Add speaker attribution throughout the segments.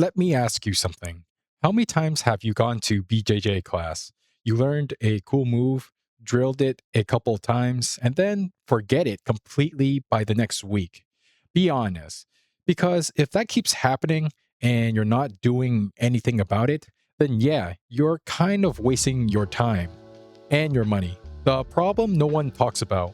Speaker 1: Let me ask you something. How many times have you gone to BJJ class? You learned a cool move, drilled it a couple of times, and then forget it completely by the next week. Be honest. Because if that keeps happening and you're not doing anything about it, then yeah, you're kind of wasting your time and your money. The problem no one talks about.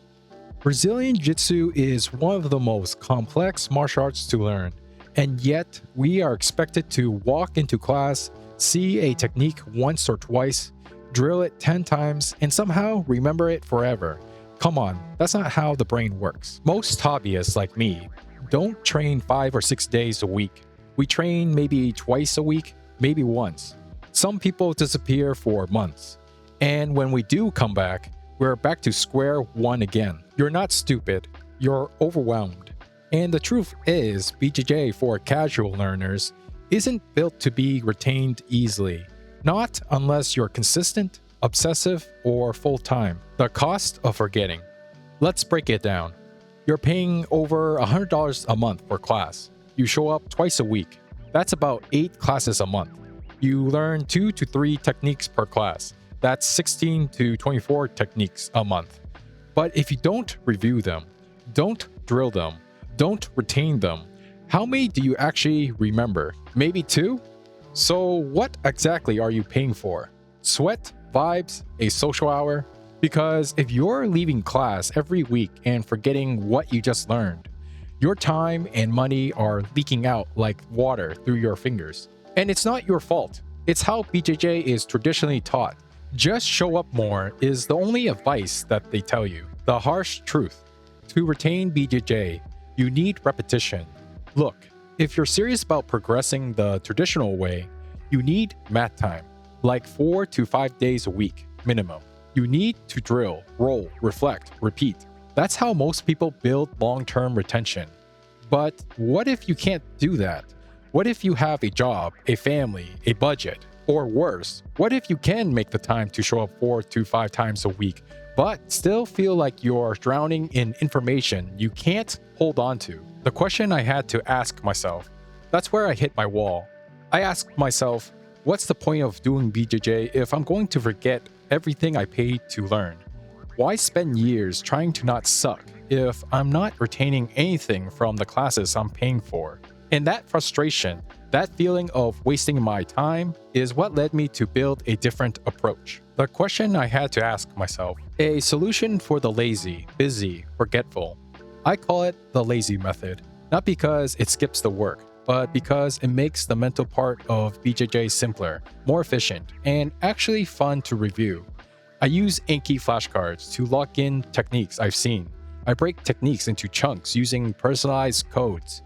Speaker 1: Brazilian Jiu-Jitsu is one of the most complex martial arts to learn, and yet we are expected to walk into class, see a technique once or twice, drill it 10 times, and somehow remember it forever. Come on, that's not how the brain works. Most hobbyists like me don't train 5 or 6 days a week. We train maybe twice a week, maybe once. Some people disappear for months. And when we do come back, we're back to square one again. You're not stupid, you're overwhelmed. And the truth is, BJJ for casual learners isn't built to be retained easily. Not unless you're consistent, obsessive, or full-time. The cost of forgetting. Let's break it down. You're paying over $100 a month for class. You show up twice a week. That's about 8 classes a month. You learn 2 to 3 techniques per class. That's 16 to 24 techniques a month. But if you don't review them, don't drill them, don't retain them, how many do you actually remember? Maybe 2? So what exactly are you paying for? Sweat, vibes, a social hour? Because if you're leaving class every week and forgetting what you just learned, your time and money are leaking out like water through your fingers. And it's not your fault. It's how BJJ is traditionally taught. Just show up more is the only advice that they tell you. The harsh truth. To retain BJJ, you need repetition. Look, if you're serious about progressing the traditional way, you need mat time, like 4 to 5 days a week, minimum. You need to drill, roll, reflect, repeat. That's how most people build long-term retention. But what if you can't do that? What if you have a job, a family, a budget? Or worse, what if you can make the time to show up 4 to 5 times a week, but still feel like you're drowning in information you can't hold on to? The question I had to ask myself, that's where I hit my wall. I asked myself, what's the point of doing BJJ if I'm going to forget everything I paid to learn? Why spend years trying to not suck if I'm not retaining anything from the classes I'm paying for? And that frustration, that feeling of wasting my time, is what led me to build a different approach. The question I had to ask myself, a solution for the lazy, busy, forgetful. I call it the lazy method, not because it skips the work, but because it makes the mental part of BJJ simpler, more efficient, and actually fun to review. I use Anki flashcards to lock in techniques I've seen. I break techniques into chunks using personalized codes.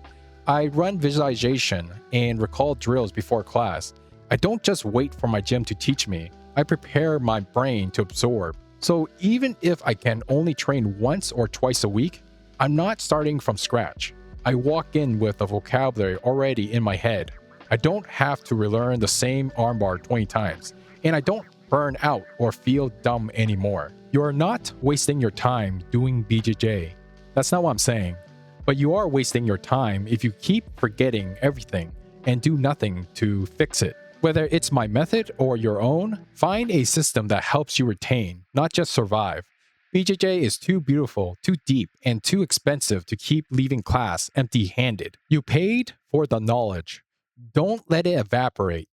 Speaker 1: I run visualization and recall drills before class. I don't just wait for my gym to teach me. I prepare my brain to absorb. So even if I can only train once or twice a week, I'm not starting from scratch. I walk in with the vocabulary already in my head. I don't have to relearn the same armbar 20 times. And I don't burn out or feel dumb anymore. You're not wasting your time doing BJJ. That's not what I'm saying. But you are wasting your time if you keep forgetting everything and do nothing to fix it. Whether it's my method or your own, find a system that helps you retain, not just survive. BJJ is too beautiful, too deep, and too expensive to keep leaving class empty-handed. You paid for the knowledge. Don't let it evaporate.